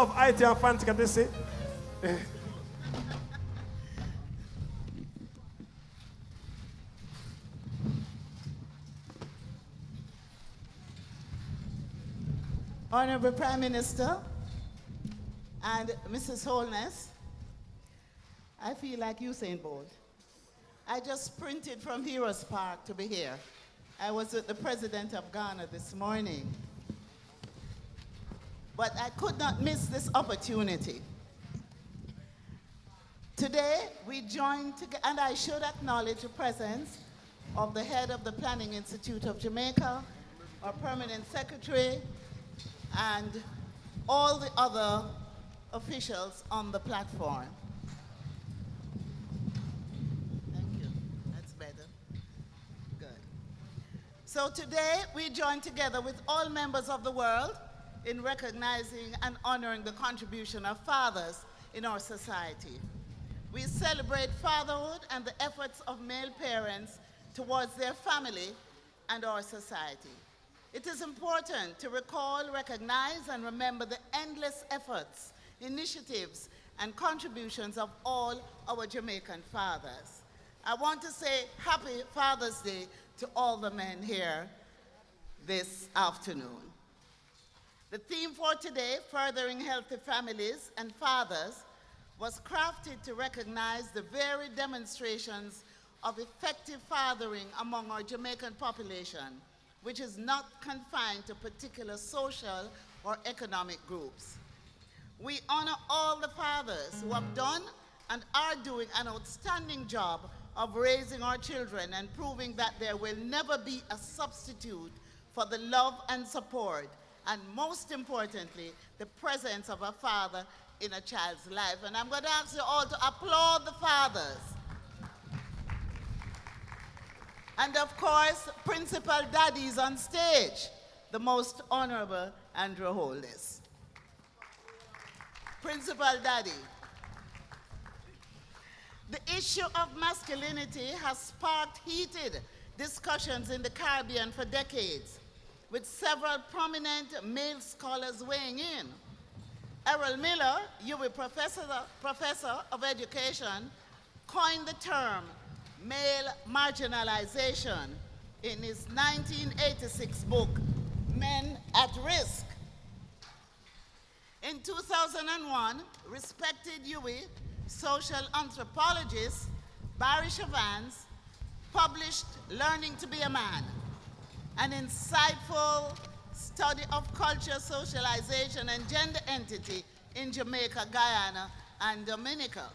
love IT and fancy, can they say? Honorable Prime Minister and Mrs. Holness, I feel like Usain Bolt. I just sprinted from Heroes Park to be here. I was with the President of Ghana this morning. But I could not miss this opportunity. Today, we joined together, and I should acknowledge the presence of the head of the Planning Institute of Jamaica, our permanent secretary, and all the other officials on the platform. Thank you. That's better. Good. So today, we join together with all members of the world in recognizing and honoring the contribution of fathers in our society. We celebrate fatherhood and the efforts of male parents towards their family and our society. It is important to recall, recognize, and remember the endless efforts, initiatives, and contributions of all our Jamaican fathers. I want to say Happy Father's Day to all the men here this afternoon. The theme for today, Furthering Healthy Families and Fathers, was crafted to recognize the varied demonstrations of effective fathering among our Jamaican population, which is not confined to particular social or economic groups. We honor all the fathers who have done and are doing an outstanding job of raising our children and proving that there will never be a substitute for the love and support, and most importantly, the presence of a father in a child's life. And I'm going to ask you all to applaud the fathers. And of course, Principal Daddies on stage, the Most Honorable Andrew Holness. Principal Daddy. The issue of masculinity has sparked heated discussions in the Caribbean for decades, with several prominent male scholars weighing in. Errol Miller, UWI professor of education, coined the term male marginalization in his 1986 book, Men at Risk. In 2001, respected UWI social anthropologist Barry Chavans published Learning to be a Man, an insightful study of culture, socialization, and gender entity in Jamaica, Guyana, and Dominica.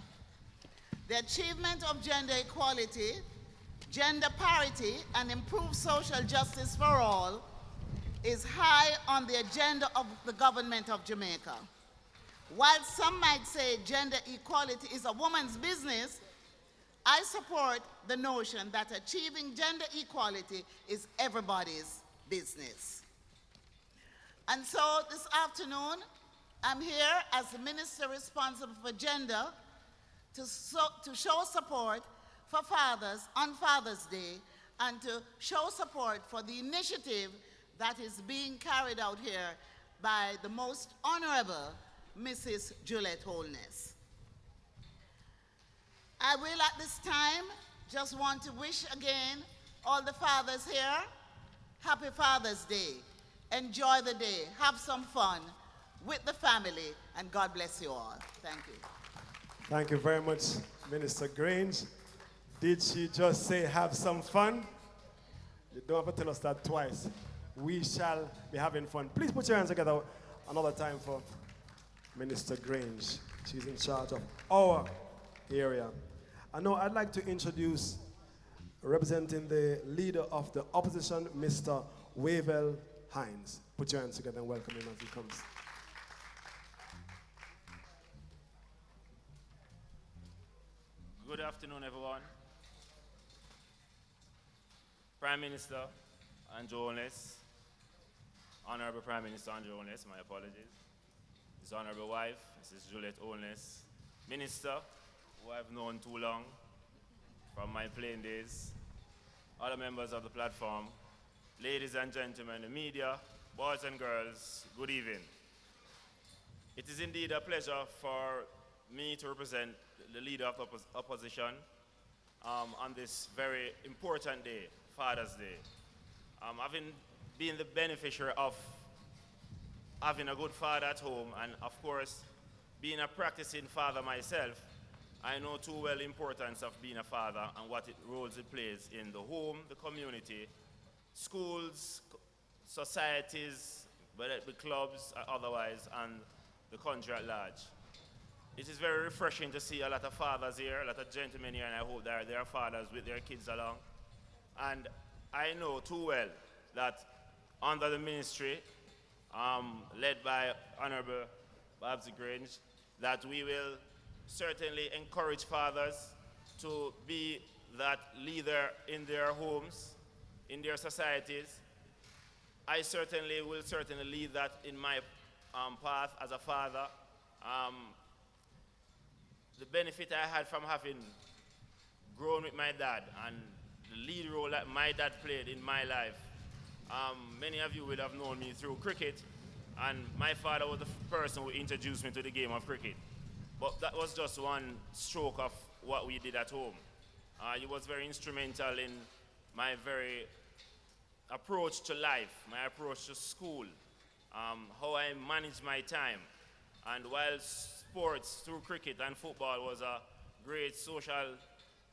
The achievement of gender equality, gender parity, and improved social justice for all is high on the agenda of the government of Jamaica. While some might say gender equality is a woman's business, I support the notion that achieving gender equality is everybody's business. And so this afternoon, I'm here as the minister responsible for gender to show support for fathers on Father's Day and to show support for the initiative that is being carried out here by the Most Honorable Mrs. Juliet Holness. I will at this time just want to wish again all the fathers here, Happy Father's Day. Enjoy the day, have some fun with the family, and God bless you all. Thank you. Thank you very much, Minister Grange. Did she just say have some fun? You don't have to tell us that twice. We shall be having fun. Please put your hands together another time for Minister Grange. She's in charge of our area. And now I'd like to introduce, representing the leader of the opposition, Mr. Wavell Hinds. Put your hands together and welcome him as he comes. Good afternoon, everyone. Prime Minister Andrew Holness, Honorable Prime Minister Andrew Holness, my apologies. His honorable wife, Mrs. Juliet Holness, Minister, who I've known too long, from my playing days, other members of the platform, ladies and gentlemen, the media, boys and girls, good evening. It is indeed a pleasure for me to represent the leader of the opposition on this very important day, Father's Day. Having been the beneficiary of having a good father at home, and of course, being a practicing father myself, I know too well the importance of being a father and what roles it plays in the home, the community, schools, societies, whether it be clubs or otherwise, and the country at large. It is very refreshing to see a lot of fathers here, a lot of gentlemen here, and I hope that there are fathers with their kids along. And I know too well that under the ministry, led by Honorable Babsy Grange, that we will certainly encourage fathers to be that leader in their homes, in their societies. I certainly will lead that in my path as a father. The benefit I had from having grown with my dad and the lead role that my dad played in my life. Many of you will have known me through cricket, and my father was the person who introduced me to the game of cricket. But that was just one stroke of what we did at home. He was very instrumental in my very approach to life, my approach to school, how I managed my time. And while sports through cricket and football was a great social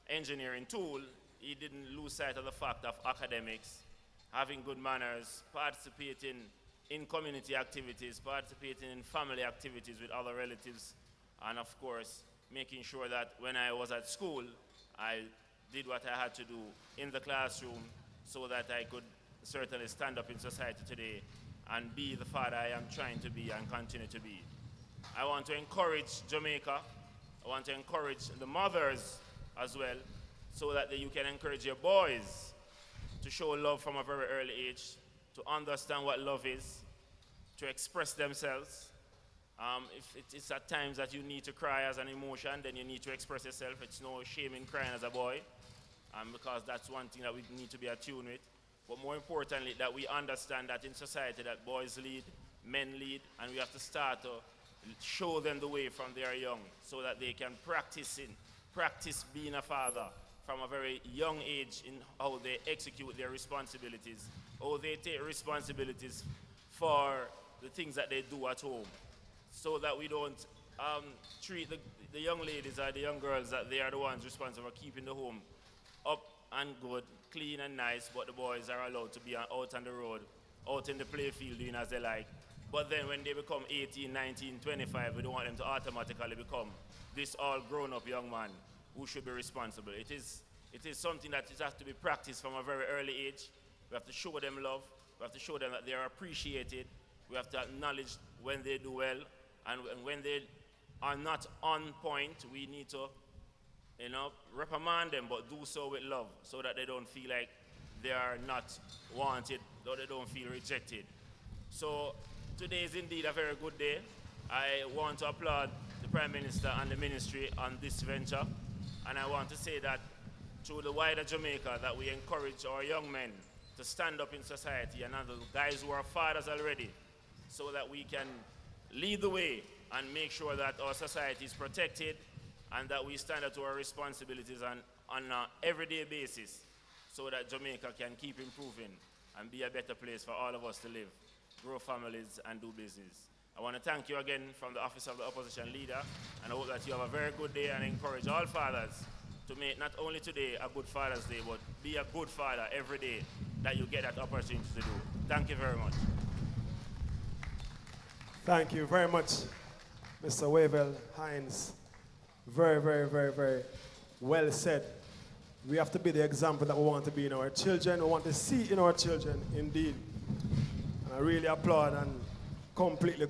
engineering tool, he didn't lose sight of the fact of academics, having good manners, participating in community activities, participating in family activities with other relatives, and of course, making sure that when I was at school, I did what I had to do in the classroom so that I could certainly stand up in society today and be the father I am trying to be and continue to be. I want to encourage Jamaica. I want to encourage the mothers as well, so that you can encourage your boys to show love from a very early age, to understand what love is, to express themselves. If it is at times that you need to cry as an emotion, then you need to express yourself. It's no shame in crying as a boy, because that's one thing that we need to be attuned with. But more importantly, that we understand that in society that boys lead, men lead, and we have to start to show them the way from they are young, so that they can practice being a father from a very young age in how they execute their responsibilities, how they take responsibilities for the things that they do at home, so that we don't treat the young ladies or the young girls that they are the ones responsible for keeping the home up and good, clean and nice, but the boys are allowed to be out on the road, out in the playfield doing as they like. But then when they become 18, 19, 25, we don't want them to automatically become this all grown-up young man who should be responsible. It is something that has to be practiced from a very early age. We have to show them love. We have to show them that they are appreciated. We have to acknowledge when they do well, and when they are not on point, we need to, reprimand them, but do so with love, so that they don't feel like they are not wanted, or they don't feel rejected. So today is indeed a very good day. I want to applaud the Prime Minister and the Ministry on this venture, and I want to say that to the wider Jamaica, that we encourage our young men to stand up in society, and other guys who are fathers already, so that we can lead the way and make sure that our society is protected, and that we stand up to our responsibilities on an everyday basis, so that Jamaica can keep improving and be a better place for all of us to live, grow families, and do business. I want to thank you again from the Office of the Opposition Leader, and I hope that you have a very good day, and encourage all fathers to make not only today a good Father's Day, but be a good father every day that you get that opportunity to do. Thank you very much. Thank you very much, Mr. Wavell Hinds. Very, very, very, very well said. We have to be the example that we want to be in our children, we want to see in our children, indeed. And I really applaud and completely